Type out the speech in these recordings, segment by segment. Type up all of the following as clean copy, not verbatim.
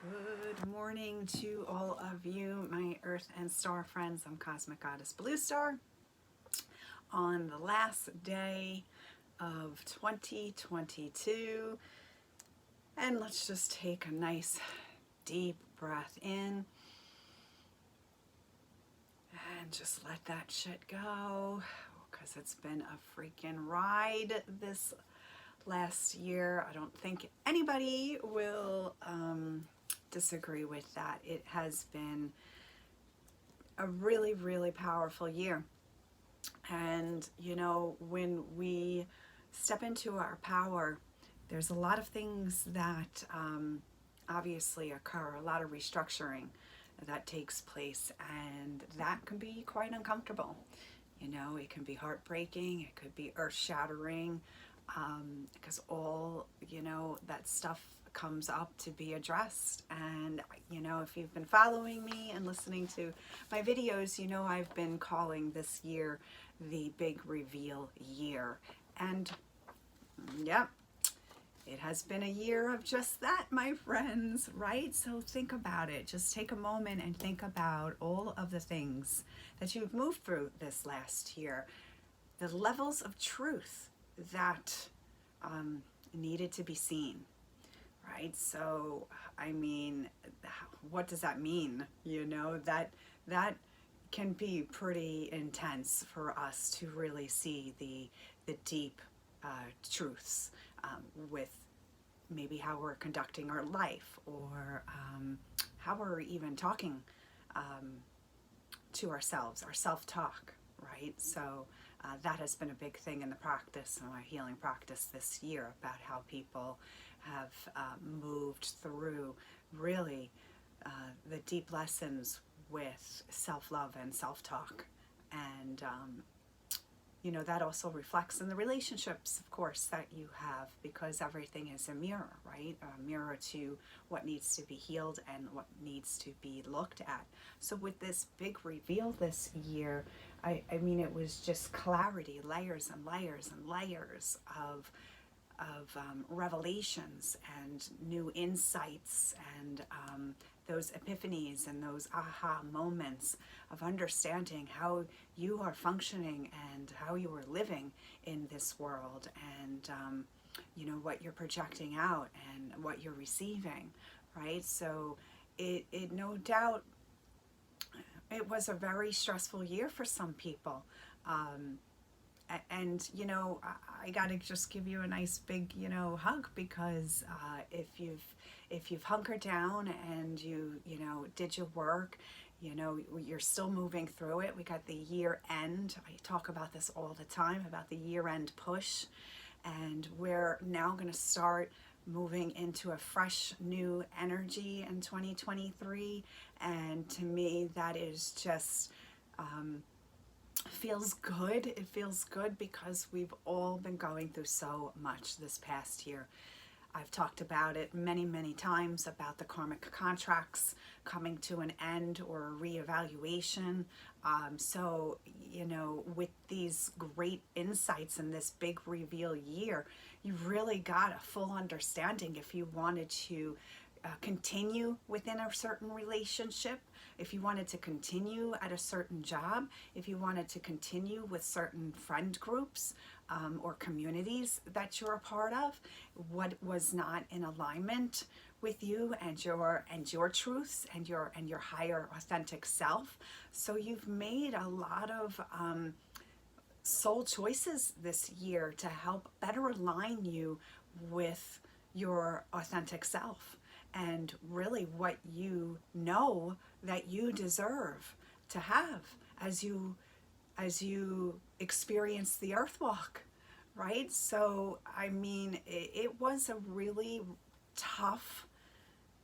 Good morning to all of you, my Earth and Star friends. I'm Cosmic Goddess Blue Star on the last day of 2022. And let's just take a nice deep breath in and just let that shit go, because it's been a freaking ride this last year. I don't think anybody will disagree with that. It has been a really, really powerful year. And, you know, when we step into our power, there's a lot of things that obviously occur, a lot of restructuring that takes place, and that can be quite uncomfortable. You know, it can be heartbreaking, it could be earth shattering, because all, you know, that stuff comes up to be addressed. And you know, if you've been following me and listening to my videos, you know I've been calling this year the big reveal year. And yeah, it has been a year of just that, my friends, right? So think about it. Just take a moment and think about all of the things that you've moved through this last year, the levels of truth that needed to be seen, right? So, I mean, what does that mean? You know, that can be pretty intense for us to really see the deep truths with maybe how we're conducting our life, or how we're even talking to ourselves, our self-talk, right? So that has been a big thing in the practice, in my healing practice this year, about how people have moved through really the deep lessons with self-love and self-talk. And you know, that also reflects in the relationships, of course, that you have, because everything is a mirror, right? A mirror to what needs to be healed and what needs to be looked at. So with this big reveal this year, I mean, it was just clarity, layers and layers and layers of revelations and new insights, and those epiphanies and those aha moments of understanding how you are functioning and how you are living in this world, and you know, what you're projecting out and what you're receiving, right? So it no doubt, it was a very stressful year for some people. And you know, I gotta just give you a nice big, you know, hug, because if you've hunkered down and you know, did your work, you know, you're still moving through it. We got the year end. I talk about this all the time, about the year end push, and we're now going to start moving into a fresh new energy in 2023. And to me, that is just feels good. It feels good because we've all been going through so much this past year. I've talked about it many, many times, about the karmic contracts coming to an end or a reevaluation. So, you know, with these great insights in this big reveal year, you really got a full understanding if you wanted to continue within a certain relationship, if you wanted to continue at a certain job, if you wanted to continue with certain friend groups or communities that you're a part of, what was not in alignment with you and your truths and your higher authentic self. So you've made a lot of soul choices this year to help better align you with your authentic self, and really what you know that you deserve to have as you experience the earth walk, right? So I mean, it was a really tough,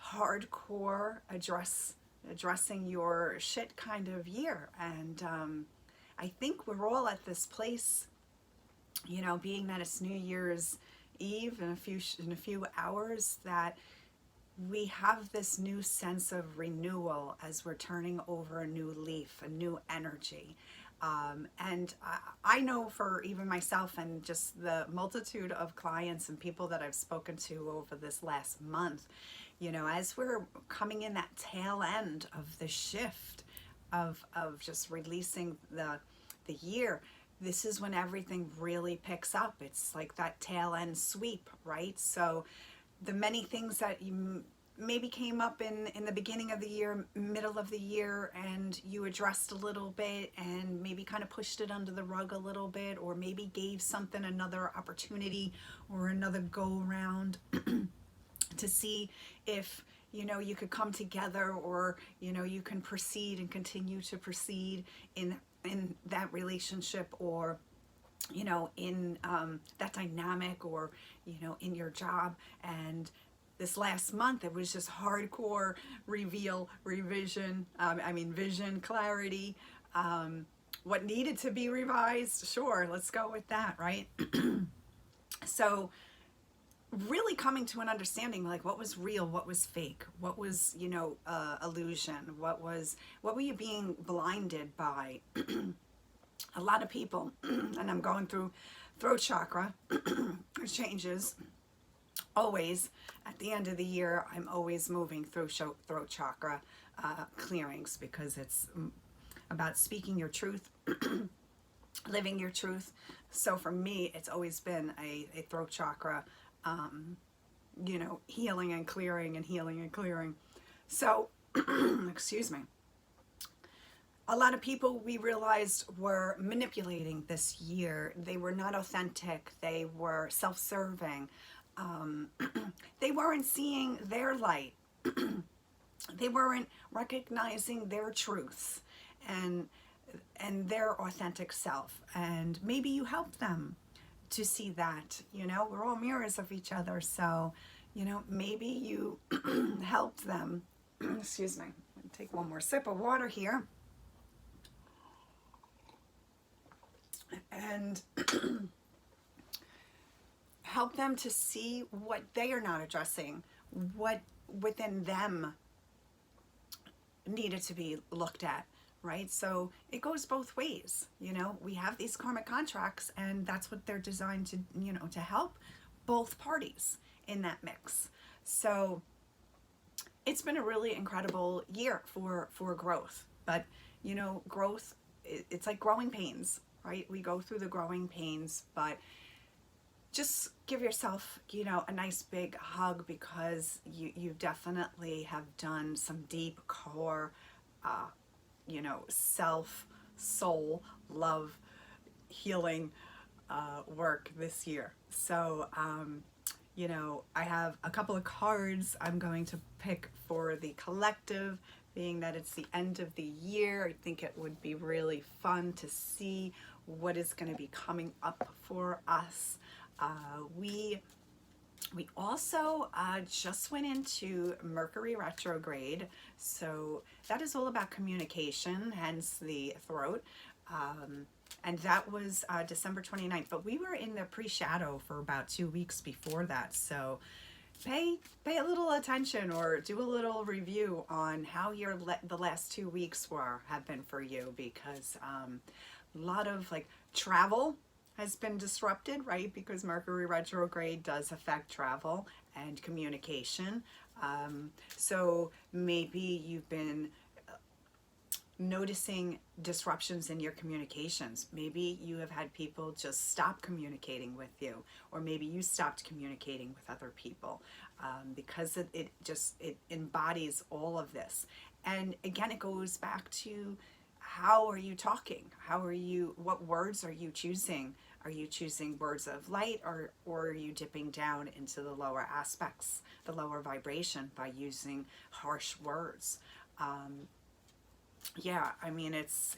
hardcore addressing your shit kind of year. And I think we're all at this place, you know, being that it's New Year's Eve in a few hours, that we have this new sense of renewal as we're turning over a new leaf, a new energy. And I know for even myself and just the multitude of clients and people that I've spoken to over this last month, as we're coming in that tail end of the shift of just releasing the year, this is when everything really picks up. It's like that tail end sweep, right? So the many things that you maybe came up in the beginning of the year, middle of the year, and you addressed a little bit and maybe kind of pushed it under the rug a little bit, or maybe gave something another opportunity or another go around to see if you could come together, or you can proceed and continue to proceed in that relationship, or in that dynamic, or in your job. And this last month, it was just hardcore reveal, revision, vision, clarity, what needed to be revised. Sure, let's go with that, right? So really coming to an understanding, like, what was real, what was fake, what was illusion, what were you being blinded by? A lot of people, and I'm going through throat chakra changes always at the end of the year. I'm always moving through throat chakra clearings, because it's about speaking your truth, living your truth. So for me, it's always been a throat chakra healing and clearing, and healing and clearing. So excuse me. A lot of people, we realized, were manipulating this year. They were not authentic. They were self-serving. They weren't seeing their light. They weren't recognizing their truths and their authentic self. And maybe you helped them to see that. We're all mirrors of each other. So, maybe you helped them. Excuse me. I'll take one more sip of water here. And help them to see what they are not addressing, what within them needed to be looked at, right? So it goes both ways. We have these karmic contracts, and that's what they're designed to, to help both parties in that mix. So it's been a really incredible year for growth. But, growth, it's like growing pains, right? We go through the growing pains, but just give yourself, a nice big hug, because you definitely have done some deep core, self, soul, love, healing work this year. So, I have a couple of cards I'm going to pick for the collective, being that it's the end of the year. I think it would be really fun to see what is going to be coming up for us. We also just went into Mercury retrograde, so that is all about communication, hence the throat. And that was December 29th, but we were in the pre-shadow for about 2 weeks before that. So pay a little attention, or do a little review on how the last 2 weeks have been for you, because a lot of travel has been disrupted, right? Because Mercury retrograde does affect travel and communication. So maybe you've been noticing disruptions in your communications. Maybe you have had people just stop communicating with you, or maybe you stopped communicating with other people, because it embodies all of this. And again, it goes back to, how are you talking? What words are you choosing? Are you choosing words of light, or are you dipping down into the lower aspects, the lower vibration, by using harsh words?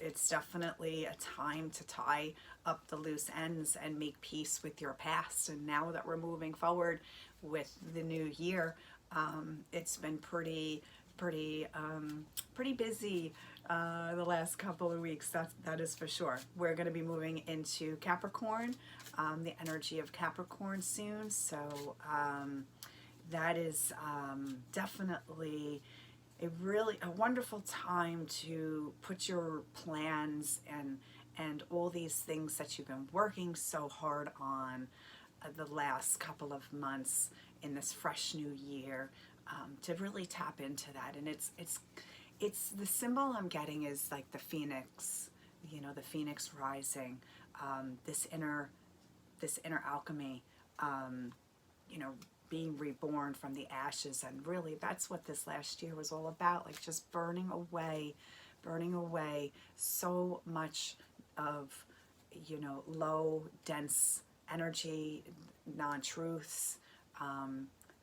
It's definitely a time to tie up the loose ends and make peace with your past. And now that we're moving forward with the new year, it's been pretty busy the last couple of weeks. That is for sure. We're going to be moving into Capricorn, the energy of Capricorn soon. So that is definitely a wonderful time to put your plans and all these things that you've been working so hard on the last couple of months in this fresh new year. to really tap into that. And it's the symbol I'm getting is like the phoenix, you know, the phoenix rising, this inner alchemy, you know, being reborn from the ashes. And really that's what this last year was all about, like just burning away so much of, you know, low dense energy, non-truths.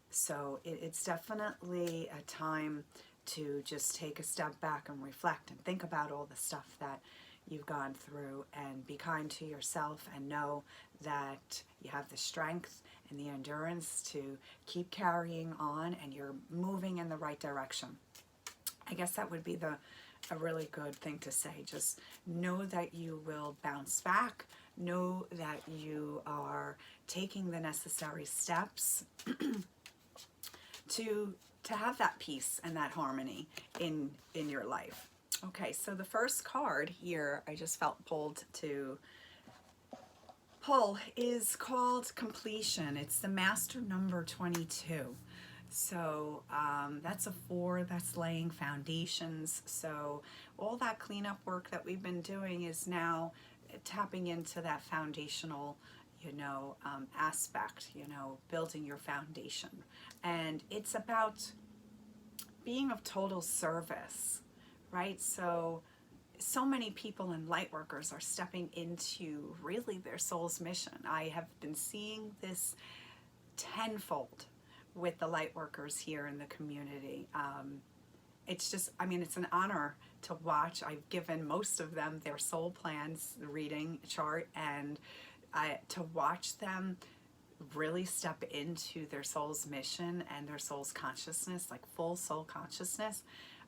So it's definitely a time to just take a step back and reflect and think about all the stuff that you've gone through, and be kind to yourself, and know that you have the strength and the endurance to keep carrying on, and you're moving in the right direction. I guess that would be a really good thing to say. Just know that you will bounce back. Know that you are taking the necessary steps to have that peace and that harmony in your life. Okay, so the first card here I just felt pulled to pull is called Completion. It's the Master number 22. So that's a 4, that's laying foundations. So all that cleanup work that we've been doing is now tapping into that foundational, you know, aspect, you know, building your foundation. And it's about being of total service, right? So many people and light workers are stepping into really their soul's mission. I have been seeing this tenfold with the light workers here in the community. It's just, I mean, it's an honor to watch. I've given most of them their soul plans, the reading chart, and to watch them really step into their soul's mission and their soul's consciousness, like full soul consciousness,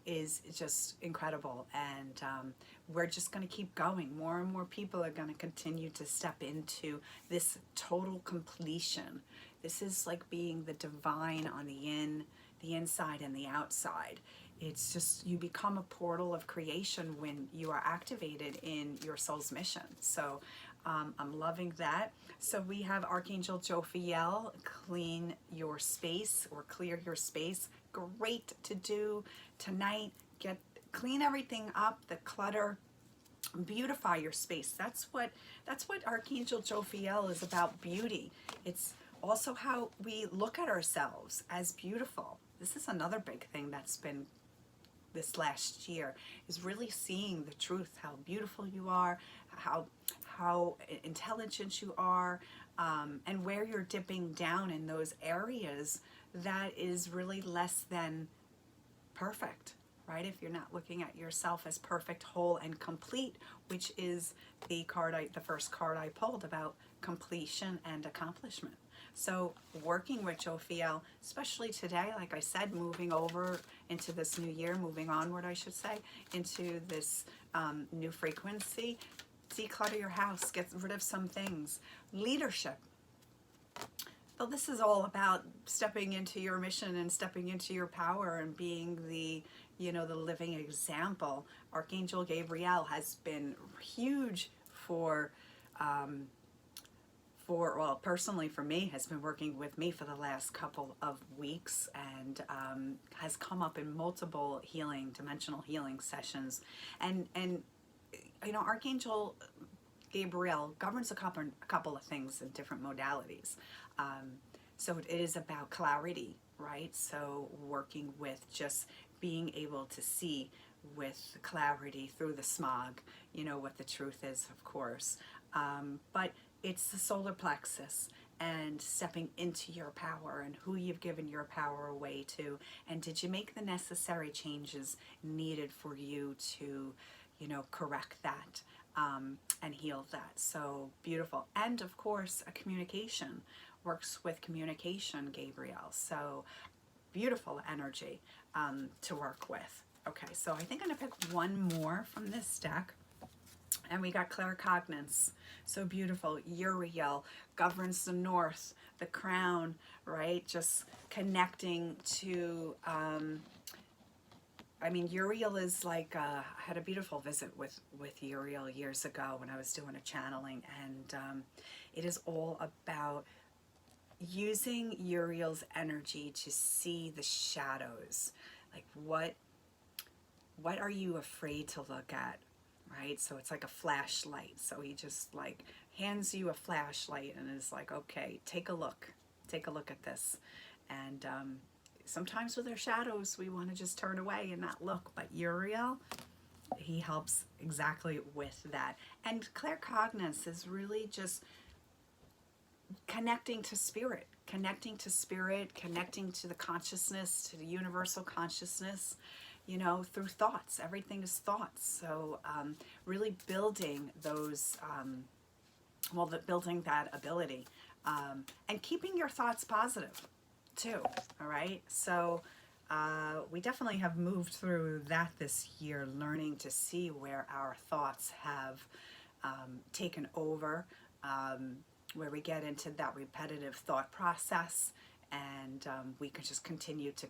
is just incredible. And we're just going to keep going. More and more people are going to continue to step into this total completion. This is like being the divine on the inside and the outside. It's just, you become a portal of creation when you are activated in your soul's mission. So I'm loving that. So we have Archangel Jophiel, clean your space or clear your space. Great to do tonight. Clean everything up, the clutter, beautify your space. That's what Archangel Jophiel is about, beauty. It's also how we look at ourselves as beautiful. This is another big thing that's been this last year, is really seeing the truth, how beautiful you are, how intelligent you are, and where you're dipping down in those areas that is really less than perfect, right? If you're not looking at yourself as perfect, whole, and complete, which is the first card I pulled about completion and accomplishment. So working with Jophiel, especially today, like I said, moving over into this new year, moving onward, I should say, into this new frequency. Declutter your house, get rid of some things. Leadership. So this is all about stepping into your mission and stepping into your power and being the, you know, the living example. Archangel Gabriel has been huge well, personally for me, has been working with me for the last couple of weeks, and has come up in multiple dimensional healing sessions. And you know, Archangel Gabriel governs a couple of things in different modalities. So it is about clarity, right? So working with just being able to see with clarity through the smog, you know, what the truth is, of course. But it's the solar plexus and stepping into your power and who you've given your power away to. And did you make the necessary changes needed for you to, you know, correct that and heal that? So beautiful. And of course, a communication works with communication, Gabriel. So beautiful energy to work with. Okay, so I think I'm gonna pick one more from this deck. And we got claircognizance. So beautiful. Uriel governs the north, the crown, right? Just connecting to, I mean, Uriel is like, I had a beautiful visit with Uriel years ago when I was doing a channeling. And it is all about using Uriel's energy to see the shadows. Like what are you afraid to look at, right? So it's like a flashlight. So he just like hands you a flashlight and is like, okay, take a look at this. And sometimes with our shadows, we want to just turn away and not look. But Uriel, he helps exactly with that. And claircognizance is really just connecting to spirit, connecting to the consciousness, to the universal consciousness, you know, through thoughts. Everything is thoughts. So really building those, building that ability, and keeping your thoughts positive too. All right. So we definitely have moved through that this year, learning to see where our thoughts have taken over, where we get into that repetitive thought process, and we can just continue to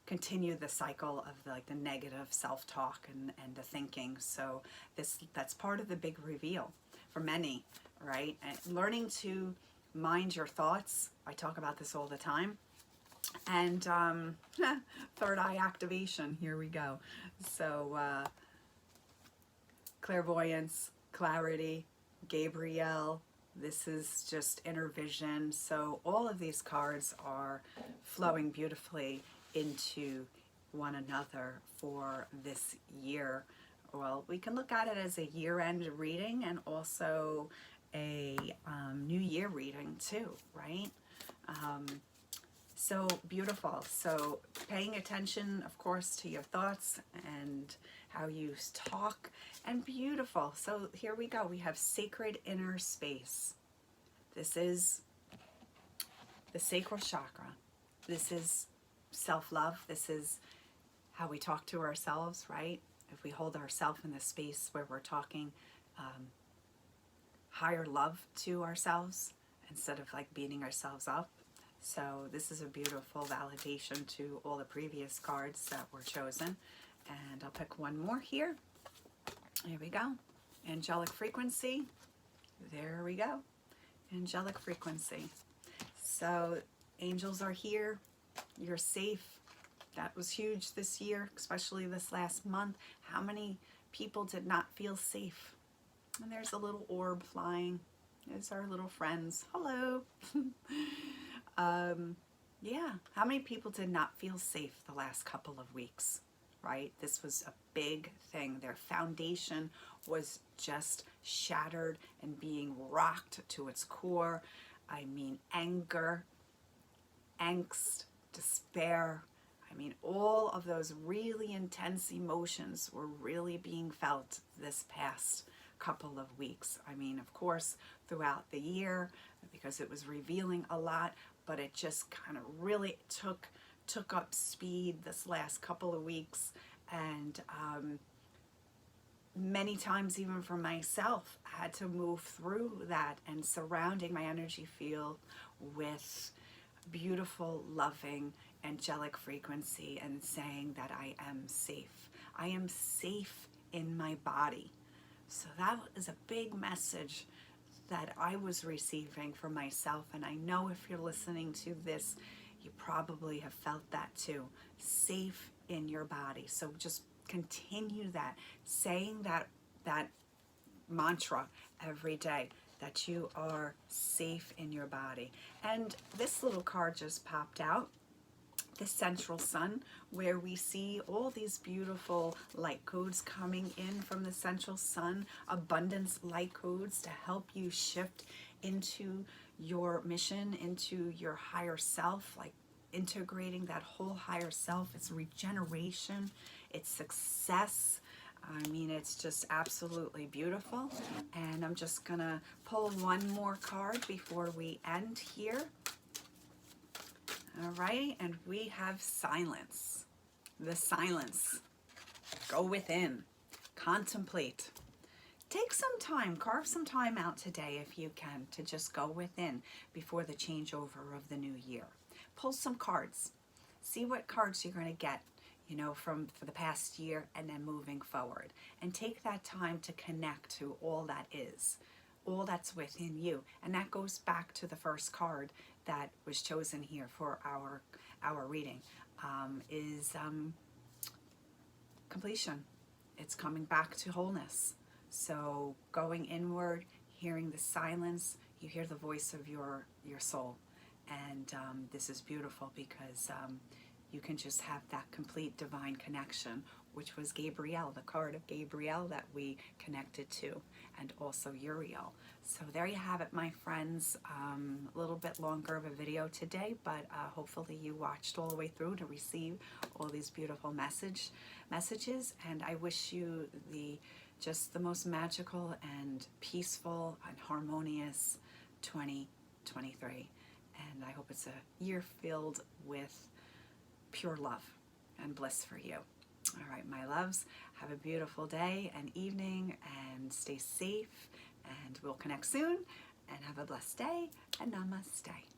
continue the cycle of the negative self-talk and the thinking. So that's part of the big reveal for many, right? And learning to mind your thoughts. I talk about this all the time. And third eye activation, here we go. So clairvoyance, clarity, Gabriel, this is just inner vision. So all of these cards are flowing beautifully into one another for this year. Well, we can look at it as a year-end reading and also a new year reading too, right? So beautiful. So paying attention, of course, to your thoughts and how you talk, and beautiful. So here we go. We have sacred inner space. This is the sacral chakra. This is self-love. This is how we talk to ourselves, right? If we hold ourselves in the space where we're talking higher love to ourselves instead of like beating ourselves up. So this is a beautiful validation to all the previous cards that were chosen. And I'll pick one more here. Here we go. Angelic frequency. There we go. Angelic frequency. So angels are here. You're safe. That was huge this year, especially this last month. How many people did not feel safe? And there's a little orb flying. There's our little friends. Hello. Yeah, how many people did not feel safe the last couple of weeks, right? This was a big thing. Their foundation was just shattered and being rocked to its core. I mean, anger, angst, despair. I mean, all of those really intense emotions were really being felt this past couple of weeks. I mean, of course, throughout the year, because it was revealing a lot, but it just kind of really took up speed this last couple of weeks. And many times, even for myself, I had to move through that and surrounding my energy field with beautiful, loving, angelic frequency and saying that I am safe. I am safe in my body. So that is a big message that I was receiving for myself, and I know if you're listening to this, you probably have felt that too. Safe in your body. So just continue that, saying that mantra every day, that you are safe in your body. And this little card just popped out, the central sun, where we see all these beautiful light codes coming in from the central sun, abundance light codes to help you shift into your mission, into your higher self, like integrating that whole higher self. It's regeneration, it's success. I mean, it's just absolutely beautiful. And I'm just gonna pull one more card before we end here. All right, and we have silence. The silence. Go within. Contemplate. Take some time, carve some time out today if you can, to just go within before the changeover of the new year. Pull some cards. See what cards you're going to get, you know, for the past year and then moving forward. And take that time to connect to all that is, all that's within you. And that goes back to the first card that was chosen here for our reading is completion. It's coming back to wholeness. So going inward, hearing the silence, you hear the voice of your soul. And this is beautiful because you can just have that complete divine connection, which was Gabriel, the card of Gabriel that we connected to, and also Uriel. So there you have it, my friends. A little bit longer of a video today, but hopefully you watched all the way through to receive all these beautiful messages. And I wish you just the most magical and peaceful and harmonious 2023. And I hope it's a year filled with pure love and bliss for you. All right, my loves, have a beautiful day and evening, and stay safe, and we'll connect soon, and have a blessed day, and namaste.